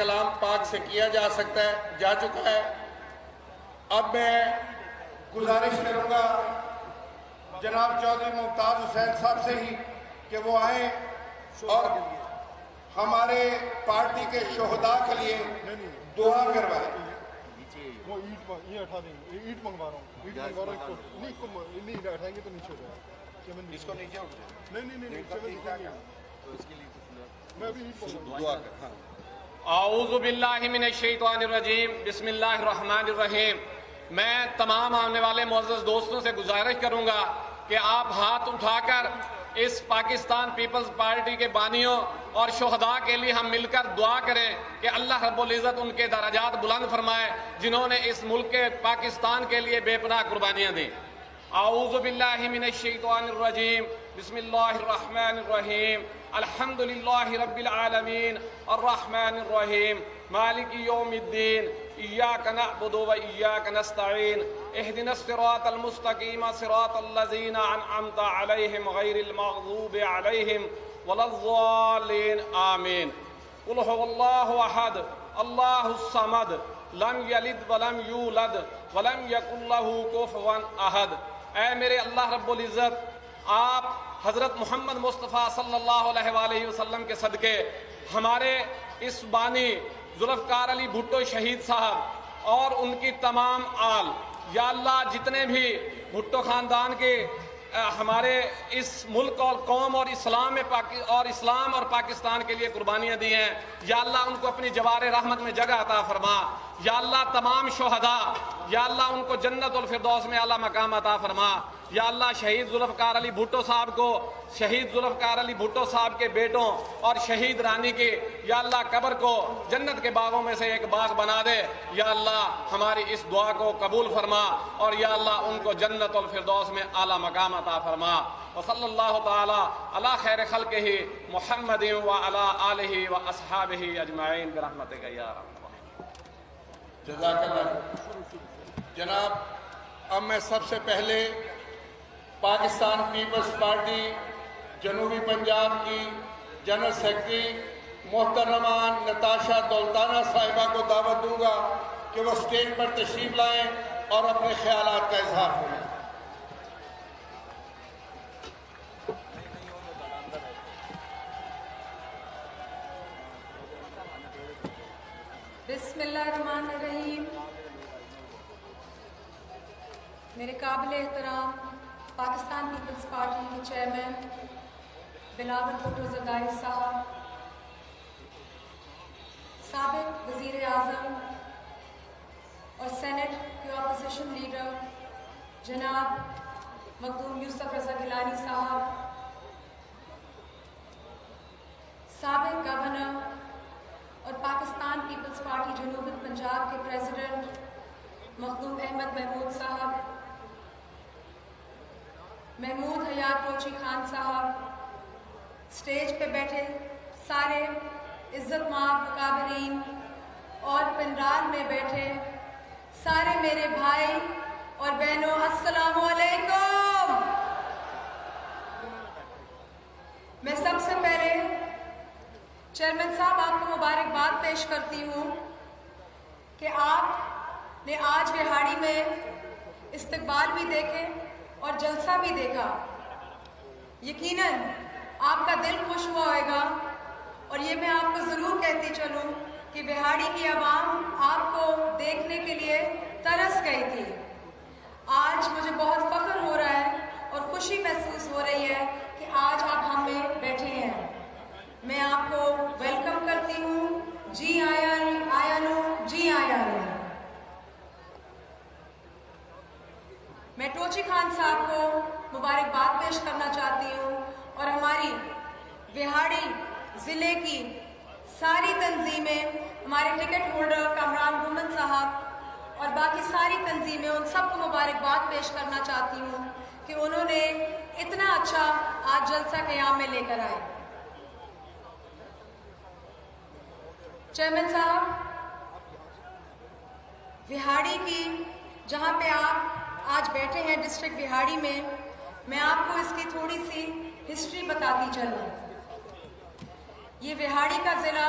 کلام پاک سے کیا جا سکتا ہے، جا چکا ہے۔ اب میں گزارش کروں گا جناب چودھری ممتاز حسین صاحب سے ہی کہ وہ آئیں اور ہمارے پارٹی کے شہداء کے لیے دعا کروائیں۔ وہ یہ اٹھا دیں گے، اینٹ منگوا رہا ہوں، اینٹ منگوا رہا ہوں، نہیں اٹھائیں گے تو نیچے ہو جائے گا۔ اس کو نیچے اٹھ جائے، نہیں تو اس کے لیے میں ابھی اینٹ دعا کر۔ اعوذ باللہ من الشیطان الرجیم، بسم اللہ الرحمن الرحیم۔ میں تمام آنے والے معزز دوستوں سے گزارش کروں گا کہ آپ ہاتھ اٹھا کر اس پاکستان پیپلز پارٹی کے بانیوں اور شہداء کے لیے ہم مل کر دعا کریں کہ اللہ رب العزت ان کے درجات بلند فرمائے جنہوں نے اس ملک کے پاکستان کے لیے بے پناہ قربانیاں دیں۔ اعوذ باللہ من الشیطان الرجیم، بسم اللہ الرحمن الرحیم۔ الحمد للہ رب العالمین الرحمن الرحیم مالک یوم الدین، ایاک نعبد و ایاک نستعین، اہدنا الصراط المستقیم صراط الذین انعمت علیہم غیر المغضوب علیہم ولا الضالین آمین۔ قل هو اللہ احد اللہ الصمد لم یلد ولم یولد ولم یکن لہ کفوا احد۔ اے میرے اللہ رب العزت، آپ حضرت محمد مصطفیٰ صلی اللہ علیہ وآلہ وسلم کے صدقے ہمارے اس بانی ذوالفقار علی بھٹو شہید صاحب اور ان کی تمام آل، یا اللہ جتنے بھی بھٹو خاندان کے ہمارے اس ملک اور قوم اور اسلام اور پاکستان کے لیے قربانیاں دی ہیں، یا اللہ ان کو اپنی جوار رحمت میں جگہ عطا فرما۔ یا اللہ تمام شہداء، یا اللہ ان کو جنت الفردوس میں اعلیٰ مقام عطا فرما۔ یا اللہ شہید ذوالفقار علی بھٹو صاحب کو، شہید ذوالفقار علی بھٹو صاحب کے بیٹوں اور شہید رانی کی یا اللہ قبر کو جنت کے باغوں میں سے ایک باغ بنا دے۔ یا اللہ ہماری اس دعا کو قبول فرما اور یا اللہ ان کو جنت الفردوس میں اعلیٰ مقام عطا فرما۔ وصلی اللہ تعالی علی خیر خلقہ محمد وعلی آلہ واصحابہ اجمعین برحمتک یا رب۔ جزاک اللہ جناب۔ اب میں سب سے پہلے پاکستان پیپلز پارٹی جنوبی پنجاب کی جنرل سیکرٹری محترمہ نتاشا دولتانہ صاحبہ کو دعوت دوں گا کہ وہ اسٹیج پر تشریف لائیں اور اپنے خیالات کا اظہار کریں۔ بسم اللہ الرحمن الرحیم۔ میرے قابل احترام پاکستان پیپلز پارٹی کے چیئرمین بلاول بھٹو زرداری صاحب، سابق وزیر اعظم اور سینٹ کے اپوزیشن لیڈر جناب مخدوم یوسف رضا گیلانی صاحب، سابق گورنر اور پاکستان پیپلز پارٹی جنوبی پنجاب کے پریزیڈنٹ مخدوم احمد محمود صاحب، محمود حیات روچی خان صاحب، سٹیج پہ بیٹھے سارے عزت مآب اکابرین اور پنڈال میں بیٹھے سارے میرے بھائی اور بہنوں، السلام علیکم۔ میں سب سے پہلے چیئرمین صاحب آپ کو مبارکباد پیش کرتی ہوں کہ آپ نے آج وہاڑی میں استقبال بھی دیکھے اور جلسہ بھی دیکھا۔ یقیناً آپ کا دل خوش ہوا ہوئے گا، اور یہ میں آپ کو ضرور کہتی چلوں کہ وہاڑی کی عوام آپ کو دیکھنے کے لیے ترس گئی تھی۔ آج مجھے بہت فخر ہو رہا ہے اور خوشی محسوس ہو رہی ہے کہ آج آپ ہم میں بیٹھے ہیں۔ میں آپ کو ویلکم کرتی ہوں، جی آیا نو، جی آیا نو۔ میں ٹوچی خان صاحب کو مبارکباد پیش کرنا چاہتی ہوں اور ہماری وہاڑی ضلع کی ساری تنظیمیں، ہمارے ٹکٹ ہولڈر کامران گھومن صاحب اور باقی ساری تنظیمیں، ان سب کو مبارکباد پیش کرنا چاہتی ہوں کہ انہوں نے اتنا اچھا آج جلسہ قیام میں لے کر آئے۔ چیئرمین صاحب، وہاڑی کی جہاں پہ آپ آج بیٹھے ہیں ڈسٹرکٹ وہاڑی میں آپ کو اس کی تھوڑی سی ہسٹری بتاتی چلوں۔ یہ وہاڑی کا ضلع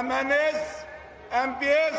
MNS, MPS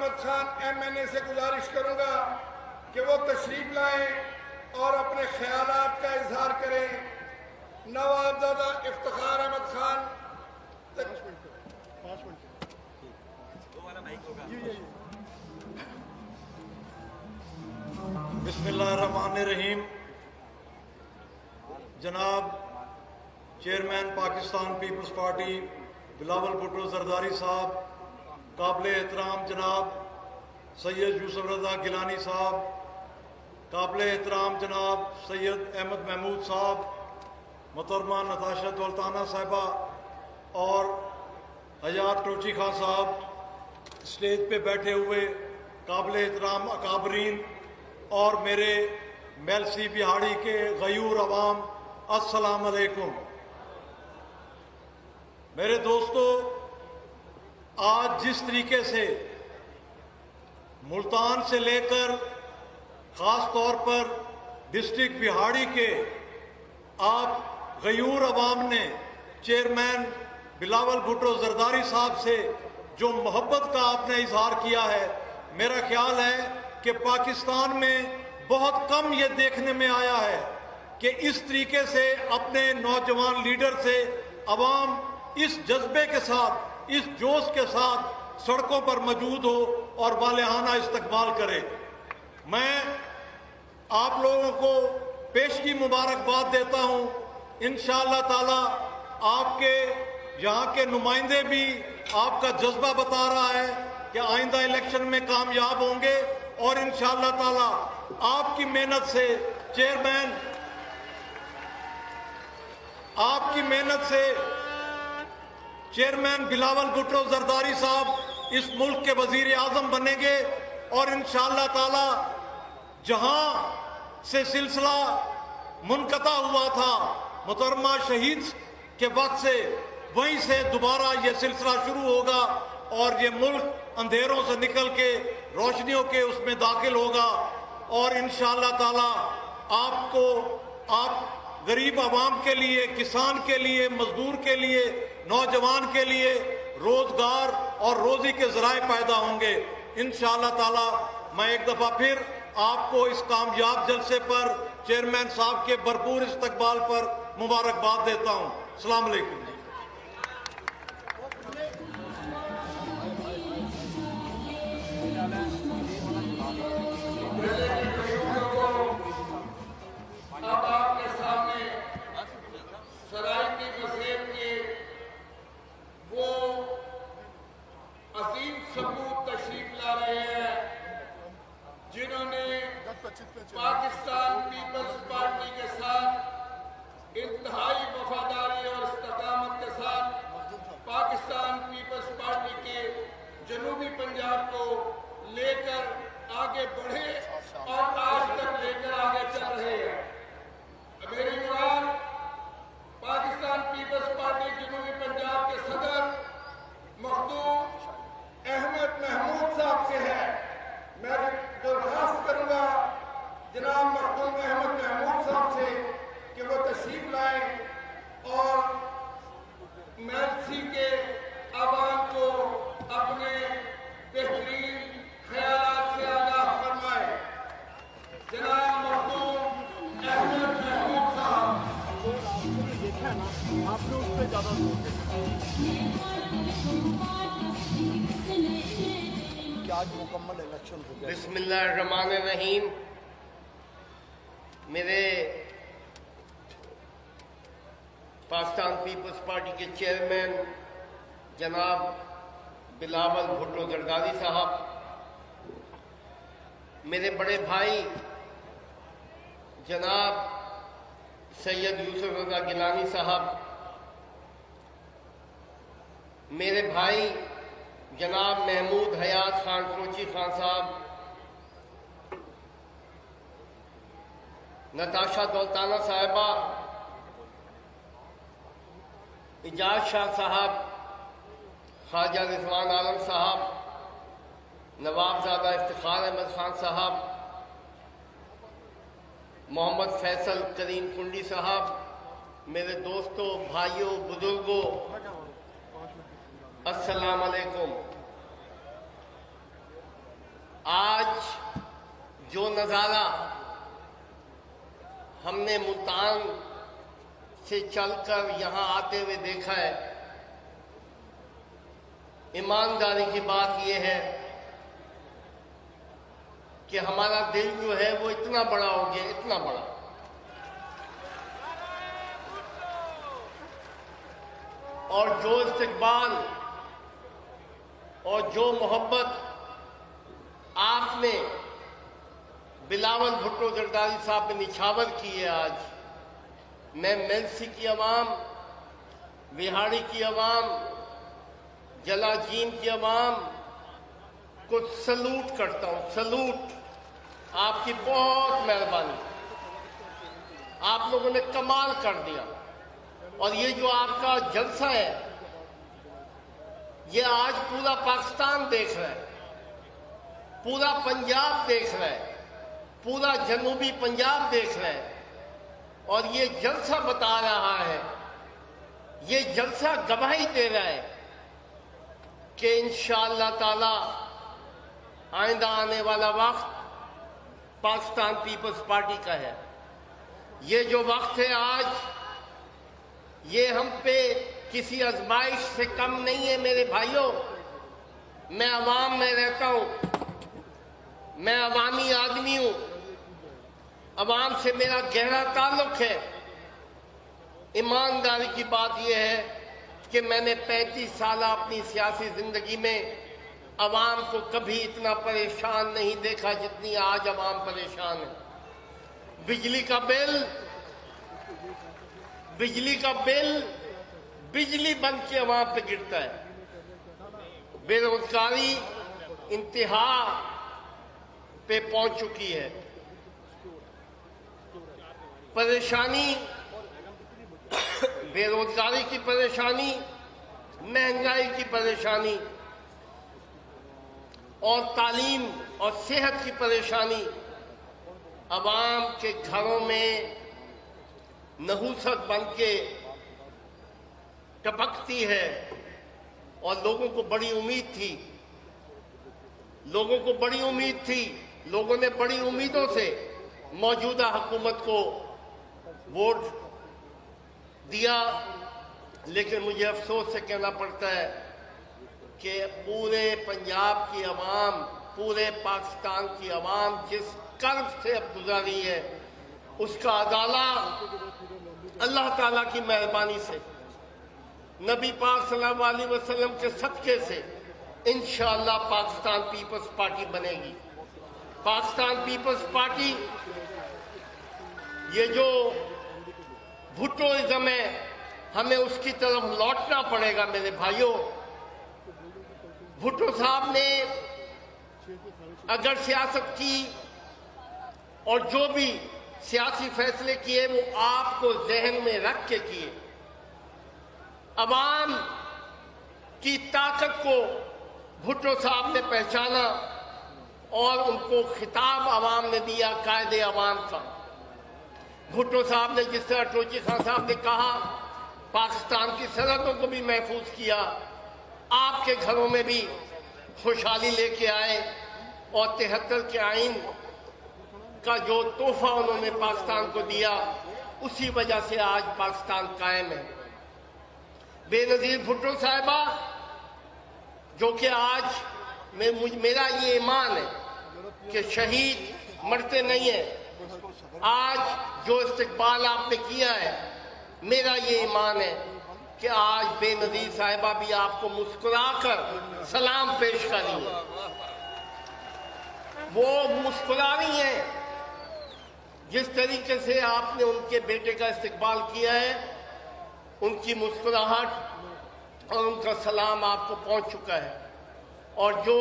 Ahmad Khan MNA سے گزارش کروں گا کہ وہ تشریف لائیں اور اپنے خیالات کا اظہار کریں. نوابزادہ افتخار احمد خان. 5 منٹ بسم اللہ الرحمن الرحیم. جناب چیئرمین پاکستان پیپلز پارٹی بلاول بھٹو زرداری صاحب، قابل احترام جناب سید یوسف رضا گیلانی صاحب، قابل احترام جناب سید احمد محمود صاحب، محترمہ نتاشا دولتانہ صاحبہ اور حیات ٹوچی خان صاحب، اسٹیج پہ بیٹھے ہوئے قابل احترام اکابرین اور میرے میلسی بہاڑی کے غیور عوام، السلام علیکم. میرے دوستو، آج جس طریقے سے ملتان سے لے کر خاص طور پر ڈسٹرکٹ بہاڑی کے آپ غیور عوام نے چیئرمین بلاول بھٹو زرداری صاحب سے جو محبت کا آپ نے اظہار کیا ہے، میرا خیال ہے کہ پاکستان میں بہت کم یہ دیکھنے میں آیا ہے کہ اس طریقے سے اپنے نوجوان لیڈر سے عوام اس جذبے کے ساتھ، اس جوش کے ساتھ سڑکوں پر موجود ہو اور والہانہ استقبال کرے. میں آپ لوگوں کو پیشگی مبارکباد دیتا ہوں. انشاءاللہ تعالی آپ کے یہاں کے نمائندے بھی آپ کا جذبہ بتا رہا ہے کہ آئندہ الیکشن میں کامیاب ہوں گے، اور انشاءاللہ تعالی آپ کی محنت سے چیئرمین، آپ کی محنت سے چیئرمین بلاول بھٹو زرداری صاحب اس ملک کے وزیر اعظم بنیں گے. اور انشاءاللہ تعالی جہاں سے سلسلہ منقطع ہوا تھا محترمہ شہید کے وقت سے، وہیں سے دوبارہ یہ سلسلہ شروع ہوگا اور یہ ملک اندھیروں سے نکل کے روشنیوں کے اس میں داخل ہوگا. اور انشاءاللہ تعالی آپ غریب عوام کے لیے، کسان کے لیے، مزدور کے لیے، نوجوان کے لیے روزگار اور روزی کے ذرائع پیدا ہوں گے. انشاءاللہ تعالی میں ایک دفعہ پھر آپ کو اس کامیاب جلسے پر چیئرمین صاحب کے بھرپور استقبال پر مبارکباد دیتا ہوں. السلام علیکم. اب آپ کے سامنے سرائیکی مسجد کے وہ عظیم ثبوت تشریف لا رہے ہیں جنہوں نے پاکستان پیپلز پارٹی کے ساتھ انتہائی وفاداری اور استقامت کے ساتھ پاکستان پیپلز پارٹی کے جنوبی پنجاب کو لے کر آگے بڑھے اور آج تک لے کر آگے چل رہے ہیں. میری مراد پاکستان پیپلز پارٹی جنوبی پنجاب کے صدر مخدوم احمد محمود صاحب سے ہے. میں درخواست کروں گا جناب مخدوم احمد محمود صاحب سے کہ وہ تشریف لائیں اور میلسی کے عوام کو اپنے بہترین خیالات سے آگاہ فرمائے. جناب مخدوم احمد محمود صاحب. آپ نے اس پہ زیادہ زور دیا. آج مکمل الیکشن ہو گیا. بسم اللہ الرحمن الرحیم. میرے پاکستان پیپلز پارٹی کے چیئرمین جناب بلاول بھٹو زرداری صاحب، میرے بڑے بھائی جناب سید یوسف رضا گیلانی صاحب، میرے بھائی جناب محمود حیات خان ٹوچی خان صاحب، نتاشا دولتانہ صاحبہ، اجاز شاہ صاحب، خواجہ رضوان عالم صاحب، نوابزادہ افتخار احمد خان صاحب، محمد فیصل کریم کنڈی صاحب، میرے دوستوں، بھائیوں، بزرگوں، السلام علیکم. جو نظارہ ہم نے ملتان سے چل کر یہاں آتے ہوئے دیکھا ہے، ایمانداری کی بات یہ ہے کہ ہمارا دل جو ہے وہ اتنا بڑا ہو گیا، اتنا بڑا، اور جو استقبال اور جو محبت آپ نے بلاول بھٹو زرداری صاحب نے نچھاور کی ہے، آج میں میلسی کی عوام، وہاڑی کی عوام، جلاجین کی عوام کو سلوٹ کرتا ہوں، سلوٹ۔ آپ کی بہت مہربانی، آپ لوگوں نے کمال کر دیا، اور یہ جو آپ کا جلسہ ہے یہ آج پورا پاکستان دیکھ رہا ہے، پورا پنجاب دیکھ رہا ہے، پورا جنوبی پنجاب دیکھ رہا ہے، اور یہ جلسہ بتا رہا ہے، یہ جلسہ گواہی دے رہا ہے کہ انشاءاللہ تعالی آئندہ آنے والا وقت پاکستان پیپلز پارٹی کا ہے۔ یہ جو وقت ہے آج، یہ ہم پہ کسی آزمائش سے کم نہیں ہے میرے بھائیوں۔ میں عوام میں رہتا ہوں، میں عوامی آدمی ہوں، عوام سے میرا گہرا تعلق ہے۔ ایمانداری کی بات یہ ہے کہ میں نے 35 سالہ اپنی سیاسی زندگی میں عوام کو کبھی اتنا پریشان نہیں دیکھا جتنی آج عوام پریشان ہے۔ بجلی کا بل بجلی بن کے عوام پہ گرتا ہے، بے روزگاری انتہا پہ پہنچ چکی ہے، پریشانی، بے روزگاری کی پریشانی، مہنگائی کی پریشانی، اور تعلیم اور صحت کی پریشانی عوام کے گھروں میں نحوست بن کے ٹپکتی ہے۔ اور لوگوں کو بڑی امید تھی، لوگوں نے بڑی امیدوں سے موجودہ حکومت کو ووٹ دیا، لیکن مجھے افسوس سے کہنا پڑتا ہے کہ پورے پنجاب کی عوام، پورے پاکستان کی عوام جس کرب سے اب گزاری ہے، اس کا ازالہ اللہ تعالیٰ کی مہربانی سے، نبی پاک صلی اللہ علیہ وسلم کے صدقے سے انشاءاللہ پاکستان پیپلز پارٹی بنے گی۔ پاکستان پیپلز پارٹی، یہ جو بھٹوازم ہے، ہمیں اس کی طرف لوٹنا پڑے گا میرے بھائیوں۔ بھٹو صاحب نے اگر سیاست کی اور جو بھی سیاسی فیصلے کیے وہ آپ کو ذہن میں رکھ کے کیے، عوام کی طاقت کو بھٹو صاحب نے پہچانا اور ان کو خطاب عوام نے دیا، قائد عوام کا۔ بھٹو صاحب نے جس طرح ٹوچی خان صاحب نے کہا، پاکستان کی سرحدوں کو بھی محفوظ کیا، آپ کے گھروں میں بھی خوشحالی لے کے آئے، اور 73 کے آئین کا جو تحفہ انہوں نے پاکستان کو دیا، اسی وجہ سے آج پاکستان قائم ہے۔ بے نظیر بھٹو صاحبہ، جو کہ آج میرا یہ ایمان ہے کہ شہید مرتے نہیں ہیں، آج جو استقبال آپ نے کیا ہے، میرا یہ ایمان ہے کہ آج بے نظیر صاحبہ بھی آپ کو مسکرا کر سلام پیش کر رہی ہیں، وہ مسکرا رہی ہیں۔ جس طریقے سے آپ نے ان کے بیٹے کا استقبال کیا ہے، ان کی مسکراہٹ اور ان کا سلام آپ کو پہنچ چکا ہے۔ اور جو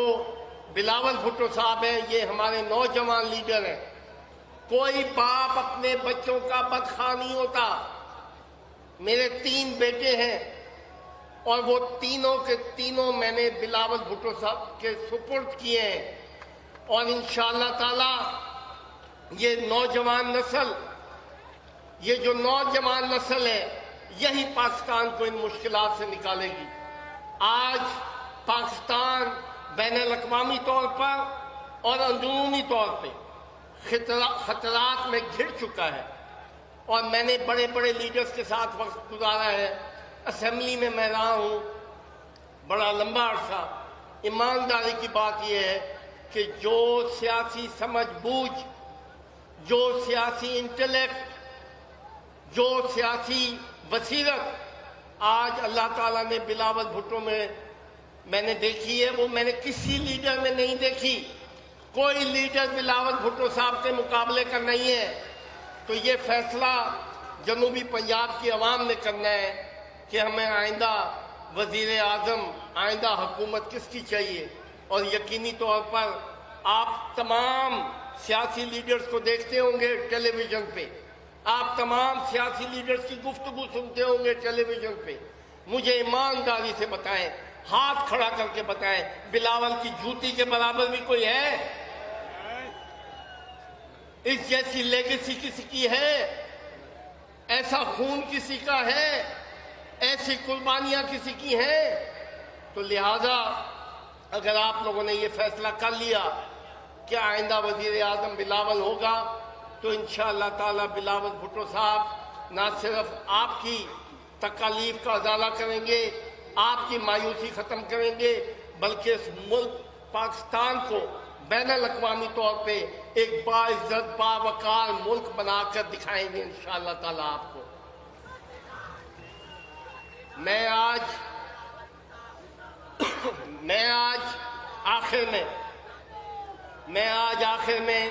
بلاول بھٹو صاحب ہیں، یہ ہمارے نوجوان لیڈر ہیں۔ کوئی باپ اپنے بچوں کا بدخواہ نہیں ہوتا۔ میرے 3 بیٹے ہیں، اور وہ تینوں کے تینوں میں نے بلاول بھٹو صاحب کے سپرد کیے ہیں، اور انشاءاللہ تعالی یہ جو نوجوان نسل ہے، یہی پاکستان کو ان مشکلات سے نکالے گی۔ آج پاکستان بین الاقوامی طور پر اور اندرونی طور پہ خطرات میں گھر چکا ہے، اور میں نے بڑے بڑے لیڈرز کے ساتھ وقت گزارا ہے، اسمبلی میں میں رہا ہوں بڑا لمبا عرصہ۔ ایمانداری کی بات یہ ہے کہ جو سیاسی سمجھ بوجھ، جو سیاسی انٹلیکٹ، جو سیاسی بصیرت آج اللہ تعالیٰ نے بلاول بھٹو میں نے دیکھی ہے، وہ میں نے کسی لیڈر میں نہیں دیکھی۔ کوئی لیڈر بلاول بھٹو صاحب سے مقابلے کا نہیں ہے۔ تو یہ فیصلہ جنوبی پنجاب کی عوام نے کرنا ہے کہ ہمیں آئندہ وزیر اعظم، آئندہ حکومت کس کی چاہیے۔ اور یقینی طور پر آپ تمام سیاسی لیڈرز کو دیکھتے ہوں گے ٹیلی ویژن پہ، آپ تمام سیاسی لیڈرز کی گفتگو سنتے ہوں گے ٹیلی ویژن پہ۔ مجھے ایمانداری سے بتائیں، ہاتھ کھڑا کر کے بتائیں، بلاول کی جوتی کے برابر بھی کوئی ہے؟ اس جیسی لیگیسی کسی کی ہے؟ ایسا خون کسی کا ہے؟ ایسی قربانیاں کسی کی ہیں؟ تو لہذا اگر آپ لوگوں نے یہ فیصلہ کر لیا کہ آئندہ وزیر اعظم بلاول ہوگا، تو انشاءاللہ تعالی بلاول بھٹو صاحب نہ صرف آپ کی تکالیف کا ازالہ کریں گے، آپ کی مایوسی ختم کریں گے، بلکہ اس ملک پاکستان کو بین الاقوامی طور پہ ایک باعزت باوقار ملک بنا کر دکھائیں گے انشاءاللہ تعالی آپ کو۔ میں آج آخر میں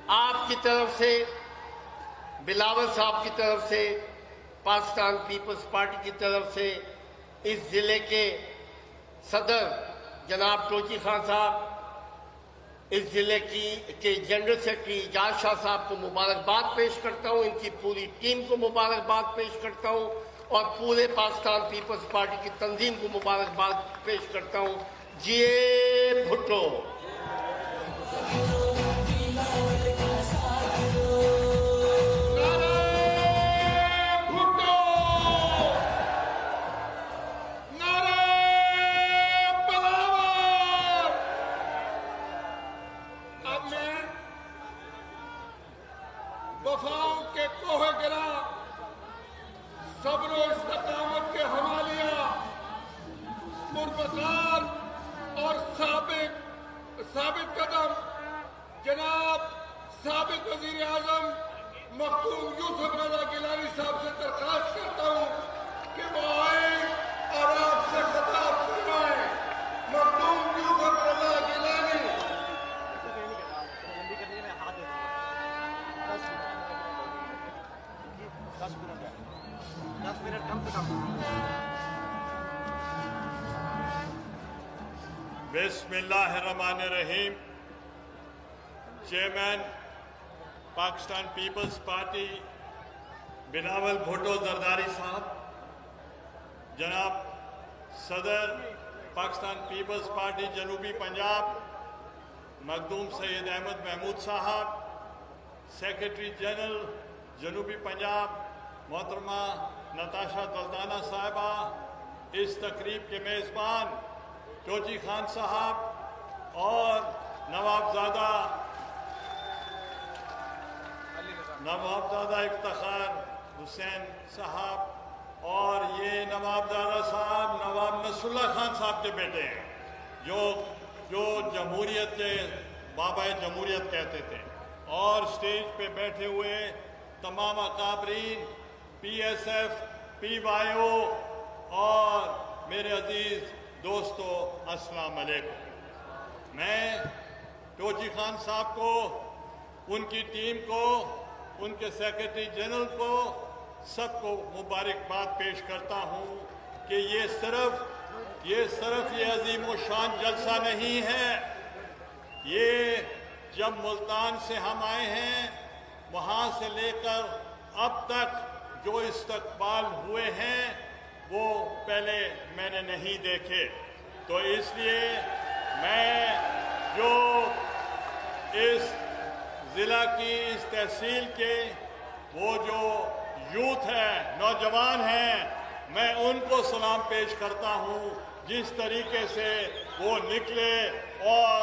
آپ کی طرف سے، بلاول صاحب کی طرف سے، پاکستان پیپلز پارٹی کی طرف سے اس ضلع کے صدر جناب ٹوچی خان صاحب، اس ضلع کے جنرل سیکرٹری اجاز شاہ صاحب کو مبارکباد پیش کرتا ہوں، ان کی پوری ٹیم کو مبارکباد پیش کرتا ہوں، اور پورے پاکستان پیپلز پارٹی کی تنظیم کو مبارکباد پیش کرتا ہوں۔ جیے بھٹو! وفاؤں کے کوہ گرا، صبر و استقامت کے حوالیہ، پروقار اور ثابت قدم جناب سابق وزیر اعظم مختوم یوسف رضا گیلانی صاحب سے درخواست کرتا ہوں کہ وہ آئیں اور آپ سے خطاب فرمائیں۔ مختوم یوسف رضا گیلانی۔ بسم اللہ الرحمن الرحیم۔ چیئرمین پاکستان پیپلز پارٹی بلاول بھٹو زرداری صاحب، جناب صدر پاکستان پیپلز پارٹی جنوبی پنجاب مخدوم سید احمد محمود صاحب، سیکرٹری جنرل جنوبی پنجاب محترمہ نتاشا دلدانہ صاحبہ، اس تقریب کے میزبان ٹوچی خان صاحب اور نوابزادہ افتخار حسین صاحب، اور یہ نوابزادہ صاحب نواب نصر اللہ خان صاحب کے بیٹے ہیں، جو جمہوریت کے بابا جمہوریت کہتے تھے، اور سٹیج پہ بیٹھے ہوئے تمام اکابرین، پی ایس ایف، پی وائی او، اور میرے عزیز دوستو السلام علیکم۔ میں ٹوچی خان صاحب کو، ان کی ٹیم کو، ان کے سیکرٹری جنرل کو، سب کو مبارکباد پیش کرتا ہوں کہ یہ صرف یہ عظیم و شان جلسہ نہیں ہے۔ یہ جب ملتان سے ہم آئے ہیں، وہاں سے لے کر اب تک جو استقبال ہوئے ہیں وہ پہلے میں نے نہیں دیکھے، تو اس لیے میں جو اس ضلع کی، اس تحصیل کے وہ جو یوتھ ہے، نوجوان ہیں، میں ان کو سلام پیش کرتا ہوں، جس طریقے سے وہ نکلے اور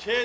6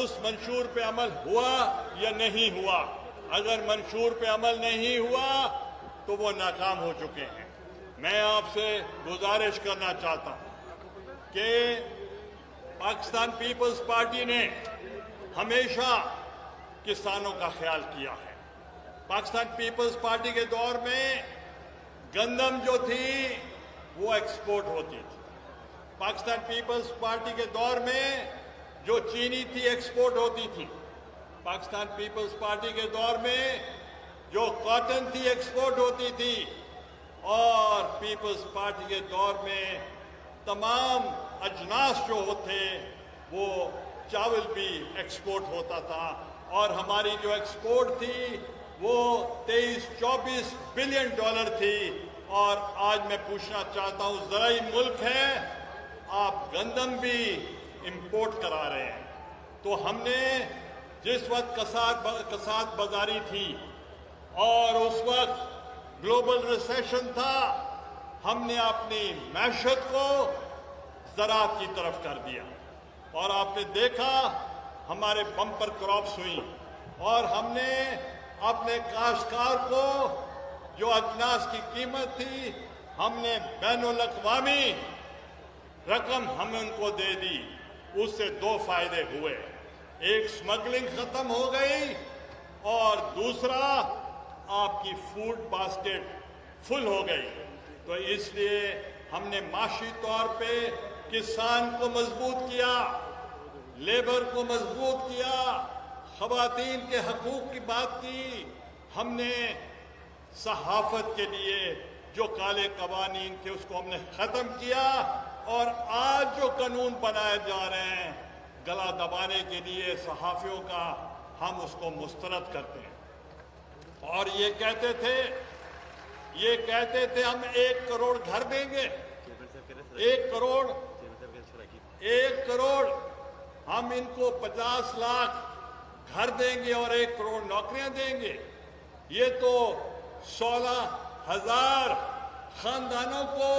اس منشور پہ عمل ہوا یا نہیں ہوا. اگر منشور پہ عمل نہیں ہوا تو وہ ناکام ہو چکے ہیں. میں آپ سے گزارش کرنا چاہتا ہوں کہ پاکستان پیپلز پارٹی نے ہمیشہ کسانوں کا خیال کیا ہے. پاکستان پیپلز پارٹی کے دور میں گندم جو تھی وہ ایکسپورٹ ہوتی تھی. پاکستان پیپلز پارٹی کے دور میں جو چینی تھی ایکسپورٹ ہوتی تھی. پاکستان پیپلز پارٹی کے دور میں جو کاٹن تھی ایکسپورٹ ہوتی تھی. اور پیپلز پارٹی کے دور میں تمام اجناس جو ہوتے وہ چاول بھی ایکسپورٹ ہوتا تھا. اور ہماری جو ایکسپورٹ تھی وہ 23-24 بلین ڈالر تھی. اور آج میں پوچھنا چاہتا ہوں زرعی ملک ہے, آپ گندم بھی امپورٹ کرا رہے ہیں. تو ہم نے جس وقت کساد بازاری تھی اور اس وقت گلوبل ریسیشن تھا, ہم نے اپنی معیشت کو زراعت کی طرف کر دیا. اور آپ نے دیکھا ہمارے بمپر کراپس ہوئی اور ہم نے اپنے کاشتکار کو جو اجناس کی قیمت تھی ہم نے بین الاقوامی رقم ہم ان کو دے دی. اس سے دو فائدے ہوئے, ایک سمگلنگ ختم ہو گئی اور دوسرا آپ کی فوڈ باسکٹ فل ہو گئی. تو اس لیے ہم نے معاشی طور پہ کسان کو مضبوط کیا, لیبر کو مضبوط کیا, خواتین کے حقوق کی بات کی. ہم نے صحافت کے لیے جو کالے قوانین تھے اس کو ہم نے ختم کیا. اور آج جو قانون بنائے جا رہے ہیں گلا دبانے کے لیے صحافیوں کا, ہم اس کو مسترد کرتے ہیں. اور یہ کہتے تھے ہم 1 کروڑ گھر دیں گے, 1 کروڑ ہم ان کو 50 لاکھ گھر دیں گے اور 1 کروڑ نوکریاں دیں گے. یہ تو 16,000 خاندانوں کو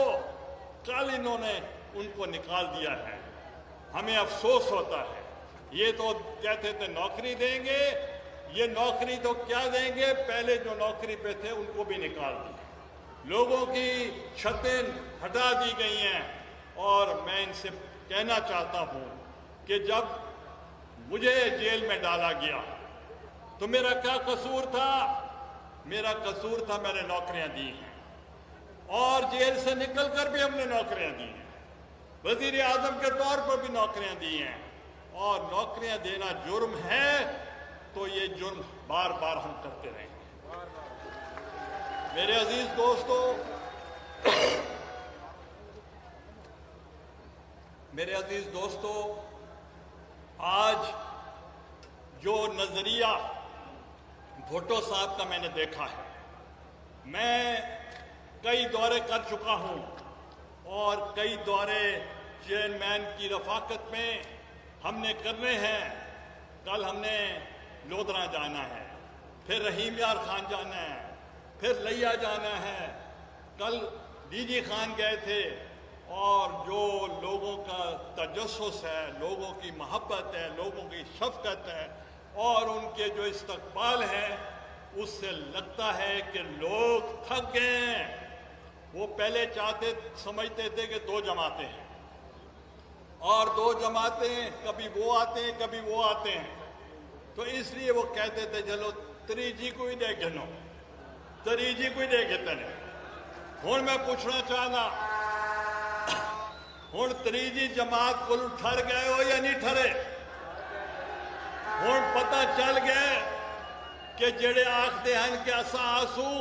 کل انہوں نے ان کو نکال دیا ہے. ہمیں افسوس ہوتا ہے. یہ تو کہتے تھے نوکری دیں گے, یہ نوکری تو کیا دیں گے, پہلے جو نوکری پہ تھے ان کو بھی نکال دیا. لوگوں کی چھتیں ہٹا دی گئی ہیں. اور میں ان سے کہنا چاہتا ہوں کہ جب مجھے جیل میں ڈالا گیا تو میرا کیا قصور تھا؟ میرا قصور تھا میں نے نوکریاں دی ہیں اور جیل سے نکل کر بھی ہم نے نوکریاں دی ہیں. وزیر اعظم کے طور پر بھی نوکریاں دی ہیں. اور نوکریاں دینا جرم ہے تو یہ جرم بار بار ہم کرتے رہیں گے. میرے عزیز دوستو, آج جو نظریہ بھٹو صاحب کا میں نے دیکھا ہے, میں کئی دورے کر چکا ہوں اور کئی دورے چیئرمین کی رفاقت میں ہم نے کرنے ہیں. کل ہم نے لودھرا جانا ہے, پھر رحیم یار خان جانا ہے, پھر لیا جانا ہے. کل ڈی جی خان گئے تھے اور جو لوگوں کا تجسس ہے, لوگوں کی محبت ہے, لوگوں کی شفقت ہے اور ان کے جو استقبال ہے اس سے لگتا ہے کہ لوگ تھک گئے ہیں. وہ پہلے سمجھتے تھے کہ 2 جماعتیں ہیں اور 2 جماعتیں کبھی وہ آتے ہیں کبھی وہ آتے ہیں. تو اس لیے وہ کہتے تھے چلو تریجی کوئی دے گنو, تریجی کوئی دے گتے ہیں. ہوں میں پوچھنا چاہنا, ہوں تریجی جماعت کو ٹھر گئے ہو یا نہیں ٹھرے؟ ہوں پتہ چل گئے کہ جڑے آختے ہیں کہ اسا آسو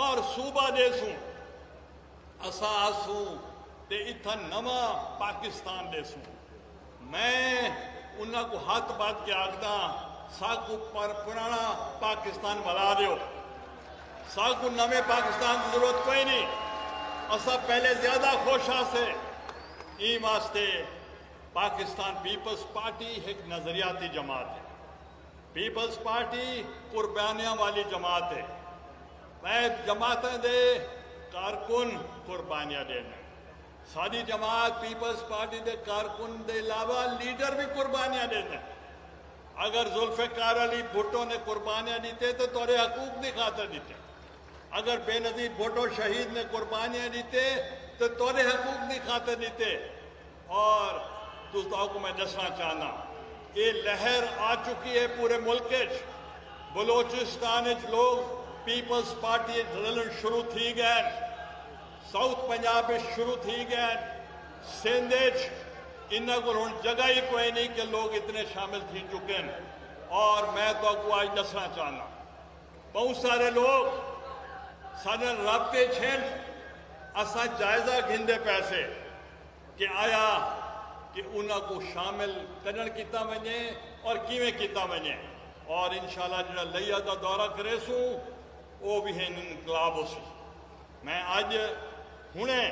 اور صوبہ دیسوں, اسا آسو تے اتھا نواں پاکستان دیسوں. میں انہاں کو ہاتھ بات کے آگدا ساکو پر پرانا پاکستان بلا دیو, ساکو نوے پاکستان کی ضرورت کوئی نہیں. اسا پہلے زیادہ خوشا سے ای واسطے پاکستان پیپلز پارٹی ایک نظریاتی جماعت ہے. پیپلز پارٹی قربانیاں والی جماعت ہے. میں جماعتیں دے کارکن قربانیاں دینا. ساری جماعت پیپلز پارٹی دے کارکن دے علاوہ لیڈر بھی قربانیاں دینا. اگر ذوالفقار علی بھٹو نے قربانیاں دیتے تو تورے حقوق دی خاطر دیتے. اگر بے نظیر بھٹو شہید نے قربانیاں دیتے تو تورے حقوق دی خاطر دیتے. اور دوستوں کو میں دسنا چاہنا یہ لہر آ چکی ہے پورے ملک. بلوچستان لوگ پیپلز پارٹی رلن شروع تھی گئے, ساؤتھ پنجاب شروع تھی گئے, سندھ انہوں کو جگہ ہی کوئی نہیں کہ لوگ اتنے شامل تھی چکے ہیں. اور میں تو کو آج دسنا چاہنا بہت سارے لوگ سارے رابطے چھن اسا جائزہ گھندے پیسے کہ آیا کہ انہوں کو شامل کرن کیتا ونے اور کیویں کیتا ونے. اور انشاءاللہ جڑا لیا دا دورہ کرے سو وہ بھی ہے انقلاب ہو سی. میں آج ہنے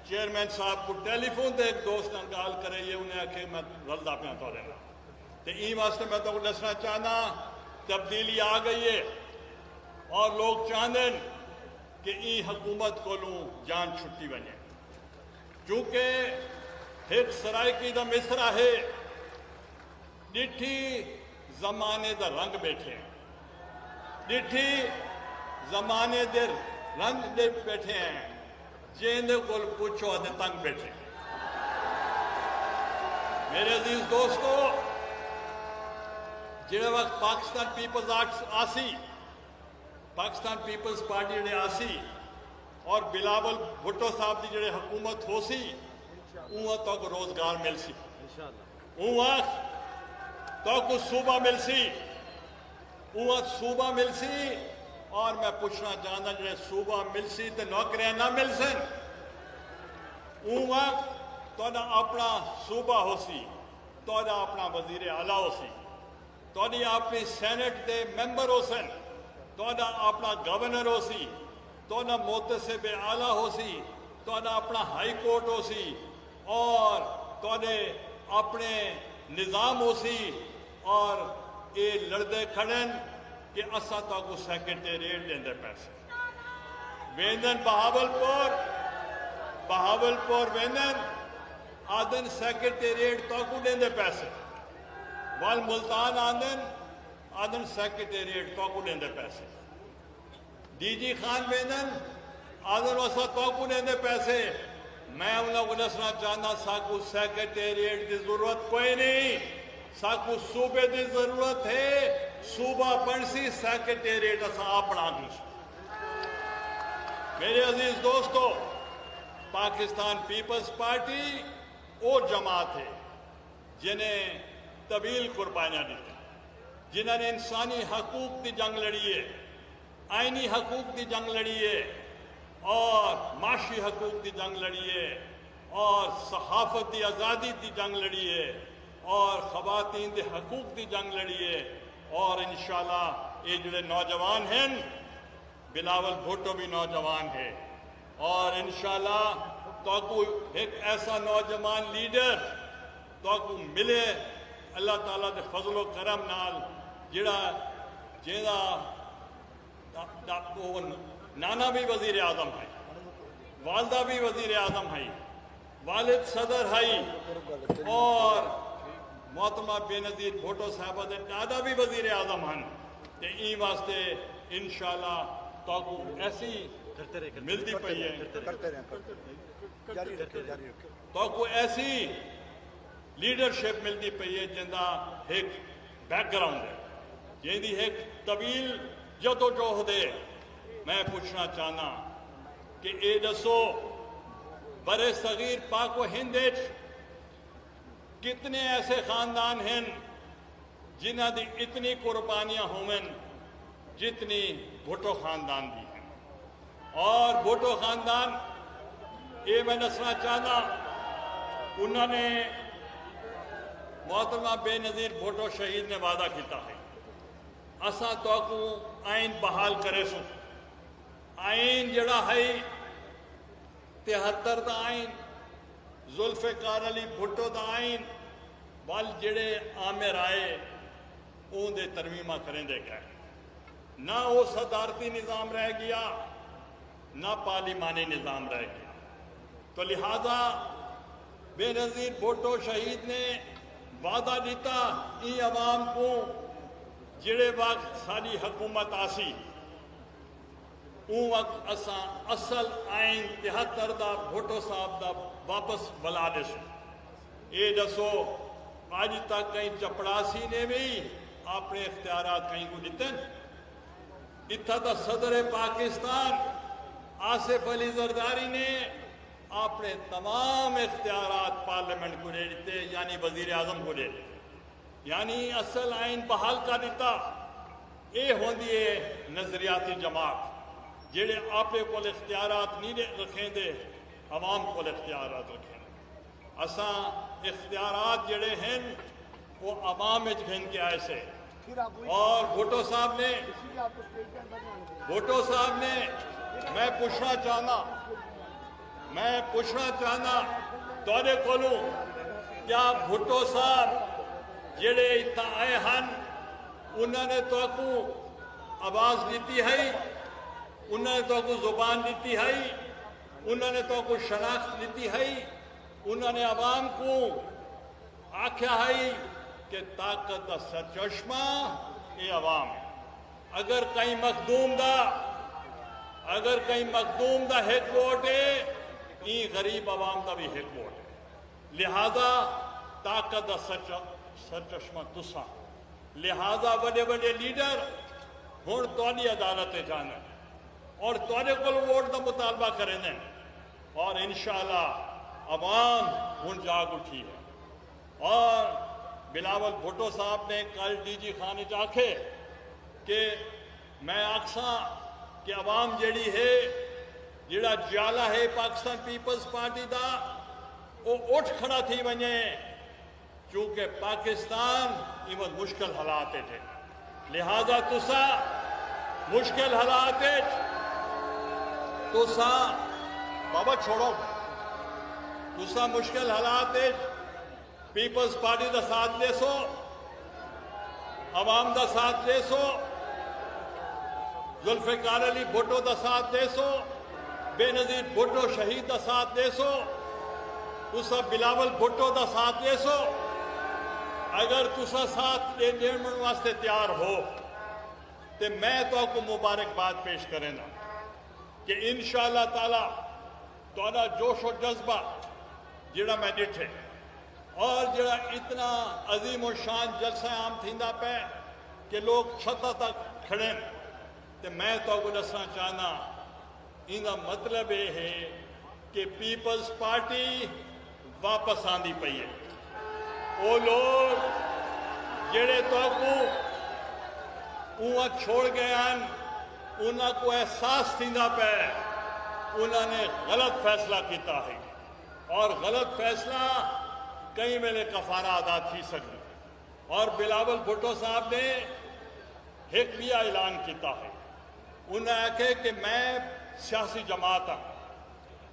چیئرمین صاحب کو ٹیلی فون تے ایک دوست نے گال کرے یہ انہیں آکھے میں رلدا پیا تو رہنا تے این واسطے میں تو دسنا چاہنا تبدیلی آ گئی ہے اور لوگ چاہتے کہ این حکومت کو جان چھٹی بنے. کیونکہ ایک سرائکی دا مصرع ہے ڈٹھی زمانے دا رنگ بیٹھے ہیں, ڈٹھی زمانے دے رنگ دے بیٹھے ہیں, جیندے کو پوچھو آدھے تنگ بیٹھے ہیں. میرے عزیز دوستو جڑے وقت پاکستان پیپلز آسی پاکستان پیپلز پارٹی جڑے آسی اور بلاول بھٹو صاحب دی جڑے حکومت ہو سی اوہ تو کو روزگار مل سی, اوہ تو کو صوبہ مل سی, اوہ صوبہ مل سی. اور میں پوچھنا چاہتا جڑے صوبہ مل سی تے نوکریاں نہ مل سن اوہ تو نہ اپنا صوبہ ہو سی, تو نہ اپنا وزیر اعلیٰ ہو سی, تو نہ اپنی سینٹ دے ممبر ہو سن, تو نہ اپنا گورنر ہو سی, تو نہ محتسب اعلیٰ ہو سی, تو نہ اپنا ہائی کورٹ ہو سی, اور تو نہ اپنے نظام ہو سی. اور یہ لڑدے کھڑن کہ اسا تو کو سیکرٹریٹ دیندے پیسے ویندن بہاولپور ویندن آدن سیکرٹریٹ تو کو دیندے پیسے, وال ملتان آدن سیکرٹریٹ تو کو دیندے پیسے, ڈی جی خان ویندن آدن وسا تو کو دیندے پیسے. میں انہوں کو دسنا چاہنا ساکو سیکرٹریٹ دی ضرورت کوئی نہیں, ساکو صوبے دی ضرورت ہے. صوبہ بنسی سیکرٹریٹ اسا اپنا دوسرا. میرے عزیز دوستو پاکستان پیپلز پارٹی وہ جماعت ہے جنہیں طویل قربانیاں دیتے, جنہوں نے انسانی حقوق دی جنگ لڑی ہے, آئینی حقوق دی جنگ لڑی ہے, اور معاشی حقوق دی جنگ لڑی ہے, اور صحافت دی آزادی دی جنگ لڑی ہے, اور خواتین دے حقوق دی جنگ لڑی ہے. اور انشاءاللہ یہ جڑے نوجوان ہیں بلاول بھٹو بھی نوجوان ہے, اور انشاءاللہ تو کو ایک ایسا نوجوان لیڈر تو کو ملے اللہ تعالیٰ دے فضل و کرم نال جڑا جیدہ نانا بھی وزیر اعظم ہے, والدہ بھی وزیر اعظم ہے, والد صدر ہے, اور محترمہ بے نظیر بھٹو صاحبہ دے دادا بھی وزیر اعظم ہیں. تے این واسطے انشاءاللہ تو کو ایسی ملتی پئی ہے, تو کو ایسی لیڈرشپ ملتی پئی ہے جندہ ایک بیک گراؤنڈ ہے, جندی ایک طویل جدوجہد ہے. میں پوچھنا چاہنا کہ اے دسو برے صغیر پاک و ہند کتنے ایسے خاندان ہیں جنہ دی اتنی قربانیاں ہوئیں جتنی بھٹو خاندان دی ہیں. اور بھٹو خاندان یہ میں دسنا چاہنا انہوں نے محترمہ بے نظیر بھٹو شہید نے وعدہ کیتا ہے اساں تو کو آئین بحال کرے سو. آئین جڑا ہے 73 دا آئین, ذوالفقار علی بھٹو دا آئین وال جڑے آمر آئے اون دے ترمیمہ کریں دے گئے. نہ وہ صدارتی نظام رہ گیا نہ پارلیمانی نظام رہ گیا. تو لہذا بے نظیر بھٹو شہید نے وعدہ دیتا ای عوام کو جڑے وقت ساری حکومت آسی اون وقت اساں اصل آئین 73 دا بھٹو صاحب دا واپس بلا دسو اے دسو آج تک کہیں چپڑاسی نے بھی اپنے اختیارات کہیں کو دیتے اتھا دا صدر پاکستان آصف علی زرداری نے اپنے تمام اختیارات پارلیمنٹ کو دے دیتے یعنی وزیر اعظم کو دے دیتے یعنی اصل آئین بحال کا دیتا اے ہوندی ہے نظریاتی جماعت جڑے آپ کو اختیارات نہیں رکھیں دے عوام کو اختیارات رکھیں اساں اختیارات جڑے ہیں وہ عوام گھن کے آئے سے اور بھٹو صاحب نے میں پوچھنا چاہنا توڑے کولوں کیا بھٹو صاحب جڑے اتنا آئے ہن انہوں نے تو کو آواز دیتی ہے انہوں نے تو کو زبان دیتی ہے انہوں نے تو کو شناخت دیتی ہے انہوں نے عوام کو آکھیا ہے کہ طاقت دا سرچشمہ یہ عوام ہے اگر کہیں مخدوم دا ہیڈ ووٹ ہے یہ غریب عوام دا بھی ہیڈ ووٹ ہے لہذا طاقت دا سرچشمہ تساں لہذا بڑے بڑے لیڈر ہن تواڈی عدالت جانا اور تواڈے کول ووٹ دا مطالبہ کریں دیں اور انشاءاللہ عوام ہن جاگ اٹھی ہے اور بلاول بھٹو صاحب نے کل ڈی جی خانے آکھے کہ میں آکساں کہ عوام جڑی ہے جڑا جالا ہے پاکستان پیپلز پارٹی دا وہ اٹھ کھڑا تھی ونجے چونکہ پاکستان ایمت مشکل حالات تھے لہذا تسا مشکل حالات تسا بابا چھوڑو تسا مشکل حالات پیپلز پارٹی دا ساتھ دے سو عوام دا ساتھ دے سو ذوالفقار علی بھٹو دا ساتھ دے سو بے نظیر بھٹو شہید دا ساتھ دے سو تسا بلاول بھٹو دا ساتھ دے سو اگر تسا ساتھ دین واسطے تیار ہو تو میں تو کو مبارکباد پیش کریں نا کہ انشاءاللہ تعالی تہاڈا جوش و جذبہ جڑا میں ڈٹھے اور جڑا اتنا عظیم و شان جلسہ عام تھیندا پہ کہ لوگ چھتا تک کھڑے تو میں تو کو دسنا چاہنا ان مطلب یہ ہے کہ پیپلز پارٹی واپس آندی پئی ہے وہ لوگ جڑے تو کو چھوڑ گئے ہیں انہاں کو احساس تھیندا پہ انہوں نے غلط فیصلہ کیتا ہے اور غلط فیصلہ کئی ویلے کفارہ ادا تھی سکتی اور بلاول بھٹو صاحب نے ایک بھی اعلان کیتا ہے انہوں نے کہا کہ میں سیاسی جماعت ہوں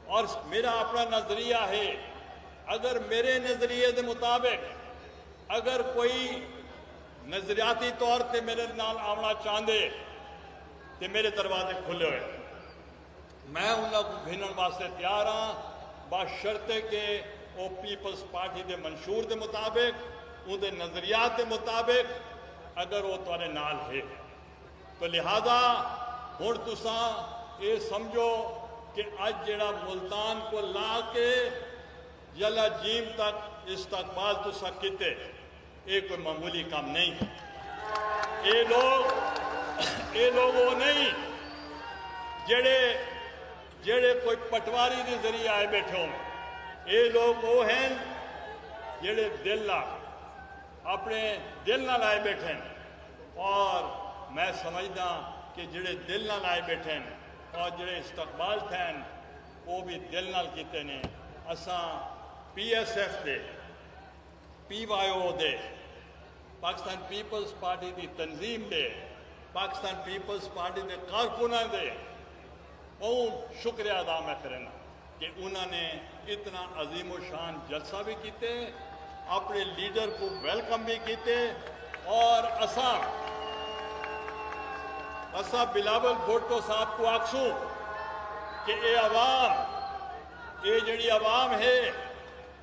اور میرا اپنا نظریہ ہے اگر میرے نظریے کے مطابق اگر کوئی نظریاتی طور پہ میرے نال آنا چاہتے تو میرے دروازے کھلے ہوئے میں انہوں کو گھنن واسطے تیار ہاں بشرطے کہ وہ پیپلز پارٹی دے منشور دے مطابق ان دے نظریات دے مطابق اگر وہ تارے نال ہے تو لہذا ہن تساں یہ سمجھو کہ اج جڑا ملتان کو لا کے یلا جیم تک استقبال تساں کیتے یہ کوئی معمولی کام نہیں یہ لوگ وہ نہیں جڑے کوئی پٹواری کے ذریعے آئے بیٹھے ہوں یہ لوگ وہ ہیں جڑے اپنے دل نہ لائے بیٹھے ہیں اور میں سمجھدا کہ جڑے دل نہ لائے بیٹھے ہیں اور جڑے استقبال تھے وہ بھی دل نال کیتے نے اساں پی ایس ایف دے پی وائی او دے پاکستان پیپلز پارٹی دی تنظیم دے پاکستان پیپلز پارٹی دے کارکناں دے شکریہ ادا میں کرنا کہ انہوں نے اتنا عظیم و شان جلسہ بھی کیتے اپنے لیڈر کو ویلکم بھی کیتے اور اسا بلاول بھٹو صاحب کو آکسوں کہ یہ جڑی عوام ہے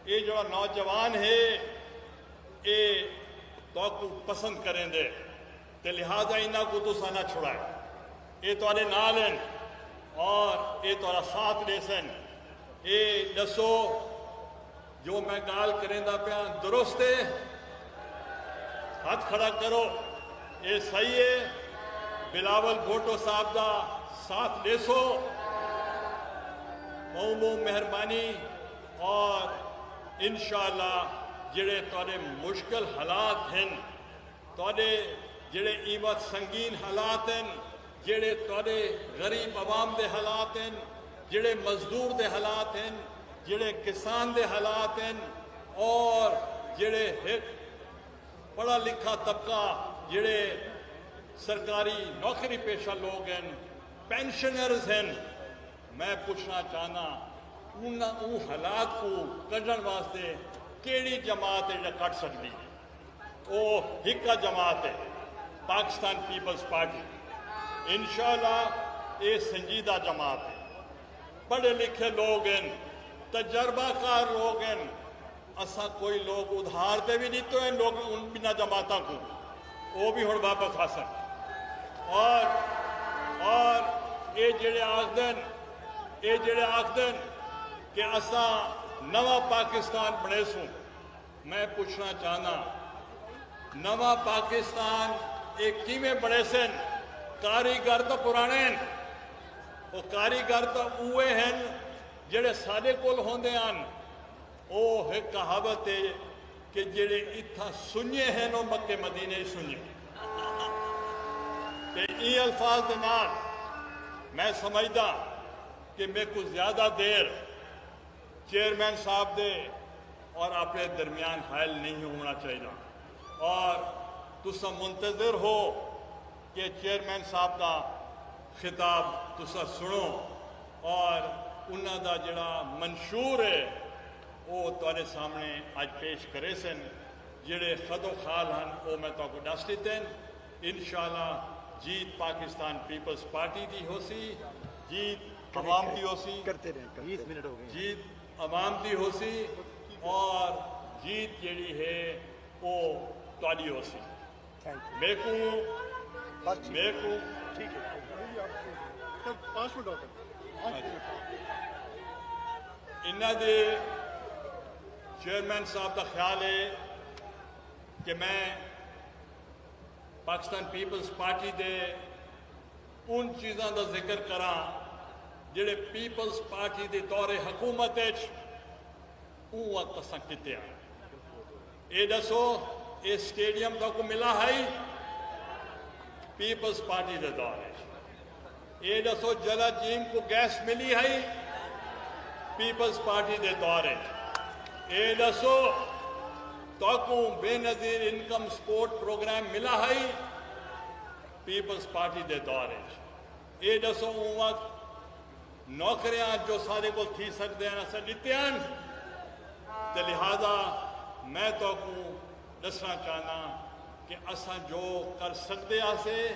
یہ جڑا نوجوان ہے یہ تو پسند کریں دے تے لہذا انہاں کو تساں نہ چھڑائے یہ تواڈے نال ہیں اور یہ تہاڈا ساتھ دے سن یہ دسو جو میں گال کریں دا پیا درست ہے ہاتھ کھڑا کرو یہ صحیح ہے بلاول بھٹو صاحب دا ساتھ لے سو بہت مہربانی اور انشاءاللہ جڑے تواڈے مشکل حالات ہیں تواڈے جڑے ایمت سنگین حالات ہیں جڑے تواڈے غریب عوام دے حالات ہیں جڑے مزدور دے حالات ہیں جڑے کسان دے حالات ہیں اور جڑے ایک پڑھا لکھا طبقہ جڑے سرکاری نوکری پیشہ لوگ ہیں پینشنرز ہیں میں پوچھنا چاہنا ان حالات کو کڈن واسطے کیڑی جماعت ہے کٹ سکتی ہے وہ ہکا جماعت ہے پاکستان پیپلز پارٹی انشاءاللہ یہ سنجیدہ جماعت ہے پڑھے لکھے لوگ ہیں تجربہ کار لوگ ہیں اسا کوئی لوگ ادھار دے بھی نہیں تو ہیں لوگ ان بنا جماعتوں کو وہ بھی ہوں واپس آ سکتے اور یہ جڑے آخدن کہ اسا نواں پاکستان بنے سوں میں پوچھنا چاہنا نواں پاکستان ایک کیویں بنے سن کاریگر تو پرانے ہیں وہ کاریگر تو اوے ہیں جڑے سارے کول ہوندے ہیں وہ ایک کہاوت ہے کہ جڑے اتھا سنیے ہیں وہ مکے مدینے ہی سنیے کہ ای الفاظ دے نال میں سمجھدا کہ میں کچھ زیادہ دیر چیئرمین صاحب دے اور اپنے درمیان حائل نہیں ہونا چاہیے اور تسا منتظر ہو کہ چیئرمین صاحب دا خطاب تسا سنو اور انہاں دا جڑا منشور ہے وہ تواڈے سامنے آج پیش کرے سن جڑے خد و خال ہیں وہ میں تو دس دیتے ہیں انشاءاللہ جیت پاکستان پیپلز پارٹی دی ہو سی جیت عوام دی ہو سی کرتے رہے 20 منٹ ہو گئے جیت عوام دی ہو سی اور جیت جیڑی ہے وہ تواڈی ہو سی میں کو ٹھیک ہے 5 منٹ ہوتے انہاں دے چیئرمین صاحب کا خیال ہے کہ میں پاکستان پیپلز پارٹی دے ان چیزاں دا ذکر کراں جڑے پیپلز پارٹی دے دور حکومت اون وقت اساں کیتے ہیں اے دسو اے سٹیڈیم تو کو ملا ہے پیپلز پارٹی دے دور اے دسو جلا جیم کو گیس ملی ہے پیپلز پارٹی دے دور اے دسو تو کو بے نظیر انکم سپورٹ پروگرام ملا ہے پیپلز پارٹی دے دور اے دسو اون وقت نوکریاں جو سارے کو تھی سکتے ہیں اسا دیتے ہیں تو لہذا میں تو کو دسنا چاہنا کہ اسا جو کر سکتے آسے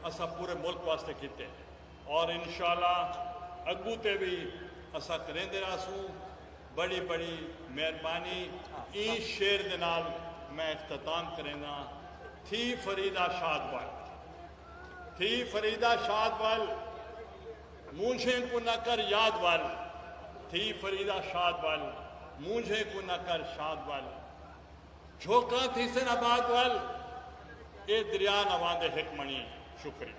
اسا پورے ملک واسطے کیتے اور انشاءاللہ اگو تے بھی اسا کریں دے راسوں بڑی بڑی مہربانی این شیر دے نال میں اختتام کریں گا تھی فریدہ شاد وال تھی فریدہ شاد وال مونجھیں کو نہ کر یاد وال تھی فریدہ شاد وال مونجھیں کو نہ کر شاد وال جھوکا تھی سن آباد وال اے دریا نواندے حکمنی شکریہ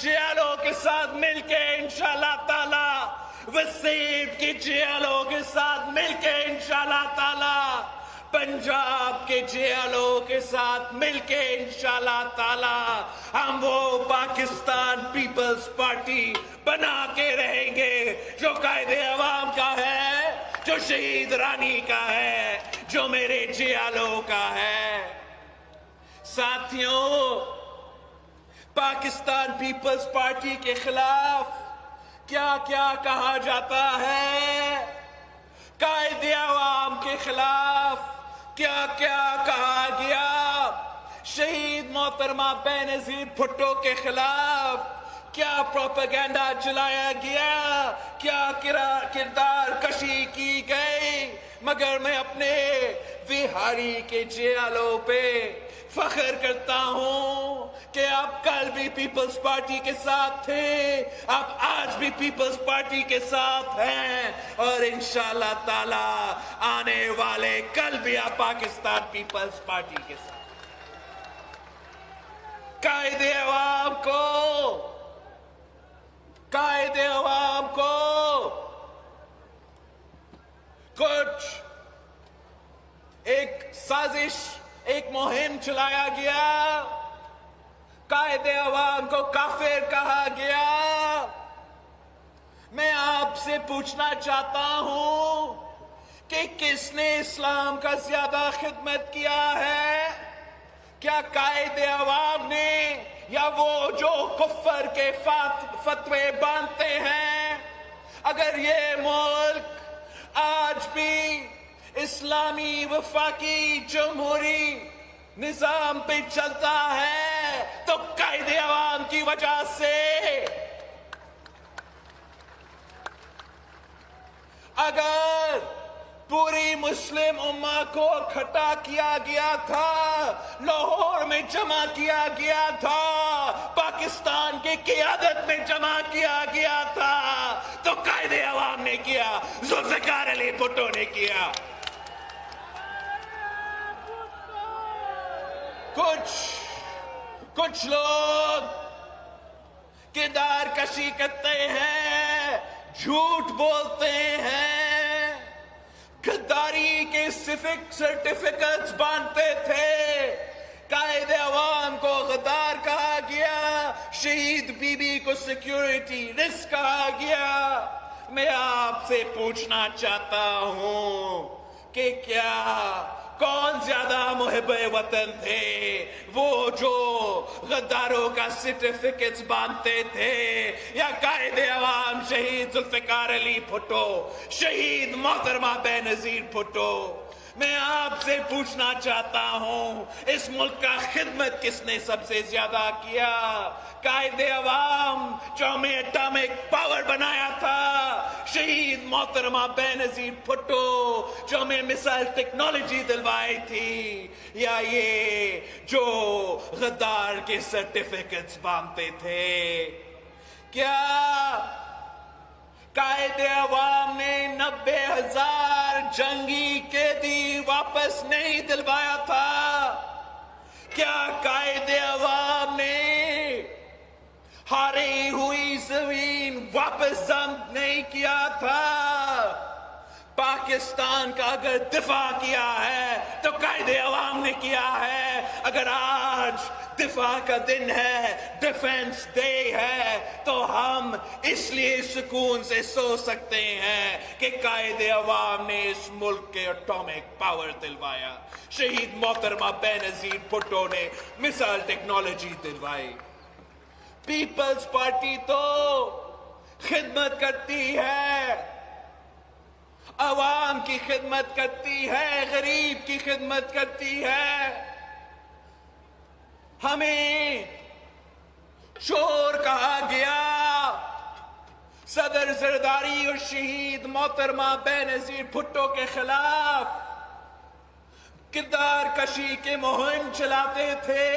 جیالوں کے ساتھ مل کے انشاءاللہ تعالی، وسیم کی جیالوں کے ساتھ مل کے انشاءاللہ تعالی، پنجاب کے جیالوں کے ساتھ مل کے انشاءاللہ تعالی ہم وہ پاکستان پیپلز پارٹی بنا کے رہیں گے جو قائد عوام کا ہے، جو شہید رانی کا ہے، جو میرے جیالوں کا ہے۔ ساتھیوں، پاکستان پیپلز پارٹی کے خلاف کیا کیا کہا جاتا ہے، قائد عوام کے خلاف کیا کیا کہا گیا، شہید محترمہ بے نظیر بھٹو کے خلاف کیا پروپیگنڈا چلایا گیا، کیا کردار کشی کی گئی، مگر میں اپنے بہاری کے جیالوں پہ فخر کرتا ہوں کہ آپ کل بھی پیپلز پارٹی کے ساتھ تھے، آپ آج بھی پیپلز پارٹی کے ساتھ ہیں، اور انشاءاللہ تعالی آنے والے کل بھی آپ پاکستان پیپلز پارٹی کے ساتھ۔ قائد عوام کو کچھ ایک سازش، ایک مہم چلایا گیا، قائد عوام کو کافر کہا گیا۔ میں آپ سے پوچھنا چاہتا ہوں کہ کس نے اسلام کا زیادہ خدمت کیا ہے، کیا قائد عوام نے یا وہ جو کفر کے فتوے باندھتے ہیں؟ اگر یہ ملک آج بھی اسلامی وفاقی جمہوری نظام پہ چلتا ہے تو قائد عوام کی وجہ سے۔ اگر پوری مسلم امہ کو اکٹھا کیا گیا تھا، لاہور میں جمع کیا گیا تھا، پاکستان کی قیادت میں جمع کیا گیا تھا، تو قائد عوام نے کیا، ذوالفقار علی بھٹو نے کیا۔ کچھ لوگ کردار کشی کرتے ہیں، جھوٹ بولتے ہیں، غداری کے سرٹیفکیٹس باندھتے تھے، قائد عوام کو غدار کہا گیا، شہید بی بی کو سیکیورٹی رسک کہا گیا۔ میں آپ سے پوچھنا چاہتا ہوں کہ کون زیادہ محب وطن تھے، وہ جو غداروں کا سرٹیفکیٹس باندھتے تھے، یا قائد عوام شہید ذوالفقار علی بھٹو، شہید محترمہ بے نظیر بھٹو؟ میں آپ سے پوچھنا چاہتا ہوں، اس ملک کا خدمت کس نے سب سے زیادہ کیا؟ قائد عوام جو ہمیں اٹامک پاور بنایا تھا، شہید محترمہ بے نظیر بھٹو جو ہمیں مثال ٹیکنالوجی دلوائی تھی، یا یہ جو غدار کے سرٹیفکیٹس باندھتے تھے؟ کیا قائد عوام نے 90,000 جنگی قیدی واپس نہیں دلوایا تھا؟ کیا قائد عوام نے ہاری ہوئی زمین واپس ضبط نہیں کیا تھا؟ پاکستان کا اگر دفاع کیا ہے تو قائد عوام نے کیا ہے۔ اگر آج دفاع کا دن ہے، ڈیفنس ڈے ہے، تو ہم اس لیے سکون سے سو سکتے ہیں کہ قائد عوام نے اس ملک کے اٹامک پاور دلوایا، شہید محترمہ بے نظیر بھٹو نے مثال ٹیکنالوجی دلوائی۔ پیپلز پارٹی تو خدمت کرتی ہے، عوام کی خدمت کرتی ہے، غریب کی خدمت کرتی ہے۔ ہمیں چور کہا گیا، صدر زرداری اور شہید محترمہ بے نظیر بھٹو کے خلاف کردار کشی کے مہم چلاتے تھے،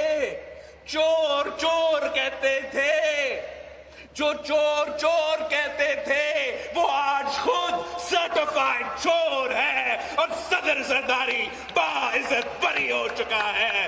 چور چور کہتے تھے۔ جو چور چور کہتے تھے وہ آج خود سرٹیفائیڈ چور ہے، اور صدر زرداری باعزت بری ہو چکا ہے۔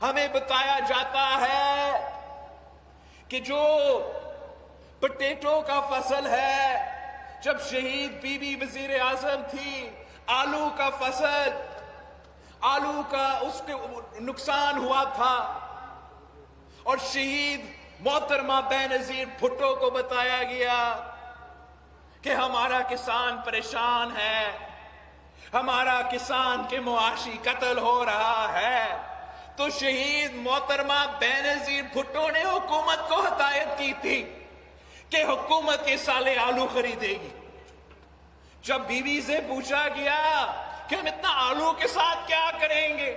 ہمیں بتایا جاتا ہے کہ جو پٹیٹو کا فصل ہے، جب شہید بی بی وزیر اعظم تھی، آلو کا فصل، آلو کا اس کے نقصان ہوا تھا، اور شہید محترمہ بینظیر بھٹو کو بتایا گیا کہ ہمارا کسان پریشان ہے، ہمارا کسان کے معاشی قتل ہو رہا ہے، تو شہید محترمہ بینظیر بھٹو نے حکومت کو ہدایت کی تھی کہ حکومت یہ سالے آلو خریدے گی۔ جب بی بی سے پوچھا گیا کہ ہم اتنا آلو کے ساتھ کیا کریں گے،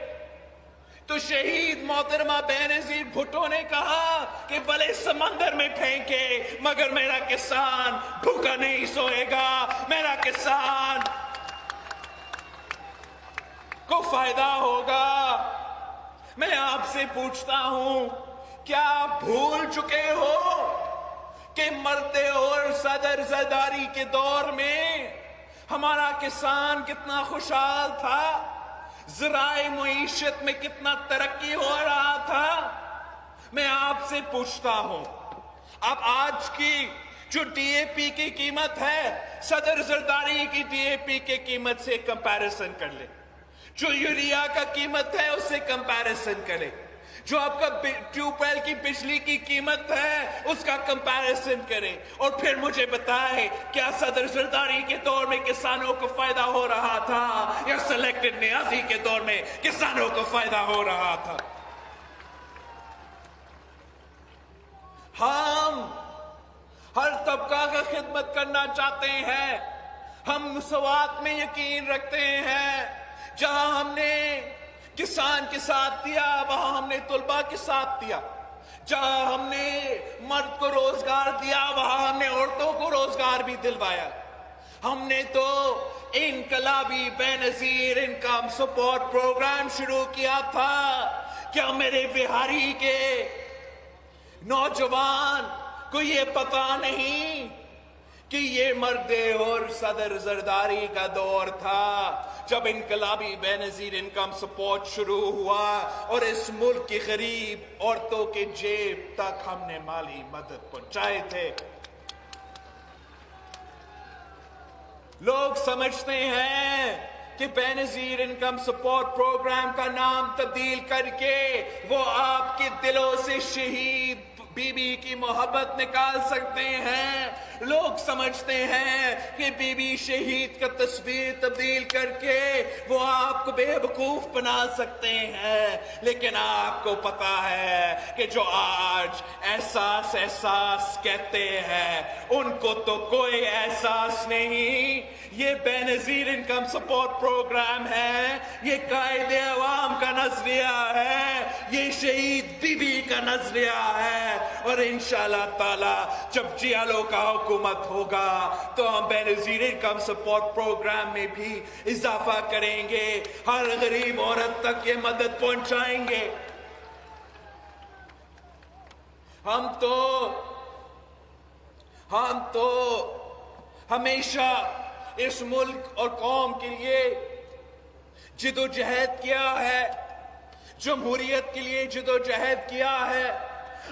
تو شہید محترمہ بینظیر بھٹو نے کہا کہ بھلے سمندر میں پھینکے مگر میرا کسان بھوکا نہیں سوئے گا، میرا کسان کو فائدہ ہوگا۔ میں آپ سے پوچھتا ہوں، کیا آپ بھول چکے ہو کہ مرد اور صدر زرداری کے دور میں ہمارا کسان کتنا خوشحال تھا، ذرائع معیشت میں کتنا ترقی ہو رہا تھا؟ میں آپ سے پوچھتا ہوں، اب آج کی جو ڈی اے پی کی قیمت ہے، صدر زرداری کی ڈی اے پی کی قیمت سے کمپیریزن کر لیں، جو یوریا کا قیمت ہے اس سے کمپیریزن کریں، جو آپ کا ٹیوب ویل کی بجلی کی قیمت ہے اس کا کمپیریزن کریں، اور پھر مجھے بتائیں کیا صدر زرداری کے دور میں کسانوں کو فائدہ ہو رہا تھا یا سلیکٹڈ نیازی کے دور میں کسانوں کو فائدہ ہو رہا تھا؟ ہم ہر طبقہ کا خدمت کرنا چاہتے ہیں، ہم مساوات میں یقین رکھتے ہیں، جہاں ہم نے کسان کے ساتھ دیا وہاں ہم نے طلباء کے ساتھ دیا، جہاں ہم نے مرد کو روزگار دیا وہاں ہم نے عورتوں کو روزگار بھی دلوایا۔ ہم نے تو انقلابی بے نظیر انکم سپورٹ پروگرام شروع کیا تھا۔ کیا میرے بہاری کے نوجوان کو یہ پتا نہیں کہ یہ مرد اور صدر زرداری کا دور تھا جب انقلابی بے نظیر انکم سپورٹ شروع ہوا اور اس ملک کی غریب عورتوں کے جیب تک ہم نے مالی مدد پہنچائے تھے؟ لوگ سمجھتے ہیں کہ بے نظیر انکم سپورٹ پروگرام کا نام تبدیل کر کے وہ آپ کے دلوں سے شہید بی بی کی محبت نکال سکتے ہیں۔ لوگ سمجھتے ہیں کہ بی بی شہید کا تصویر تبدیل کر کے وہ آپ کو بے وقوف بنا سکتے ہیں، لیکن آپ کو پتا ہے کہ جو آج احساس کہتے ہیں ان کو تو کوئی احساس نہیں۔ یہ بے نظیر انکم سپورٹ پروگرام ہے، یہ قائد عوام کا نظریہ ہے، یہ شہید بی بی کا نظریہ ہے، اور انشاءاللہ تعالی جب جیالو کا حکومت ہوگا تو ہم بے نظیر انکم سپورٹ پروگرام میں بھی اضافہ کریں گے، ہر غریب عورت تک یہ مدد پہنچائیں گے۔ ہم تو ہمیشہ اس ملک اور قوم کے لیے جدوجہد کیا ہے، جمہوریت کے لیے جدوجہد کیا ہے،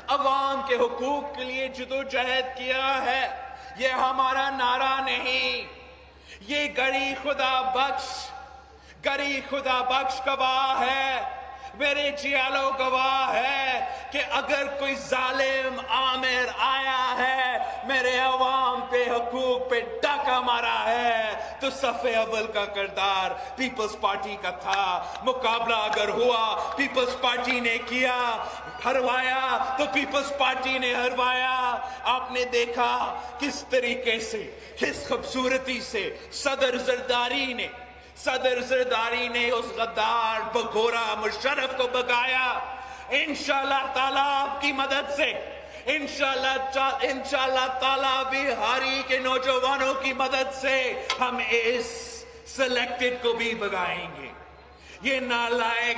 عوام کے حقوق کے لیے جدوجہد کیا ہے۔ یہ ہمارا نعرہ نہیں، یہ گری خدا بخش گواہ ہے، میرے جیالو گواہ ہے کہ اگر کوئی ظالم آمر آیا ہے میرے عوام پہ حقوق پہ ڈاکہ مارا ہے تو صف اول کا کردار پیپلز پارٹی کا تھا۔ مقابلہ اگر ہوا پیپلز پارٹی نے کیا، ہروایا تو پیپلز پارٹی نے ہروایا۔ آپ نے دیکھا کس طریقے سے، کس خوبصورتی سے صدر زرداری نے اس غدار بگورا مشرف کو بگایا۔ انشاءاللہ تعالیٰ آپ کی مدد سے، انشاءاللہ تعالیٰ بہاری کے نوجوانوں کی مدد سے ہم اس سلیکٹڈ کو بھی بگائیں گے۔ یہ نالائق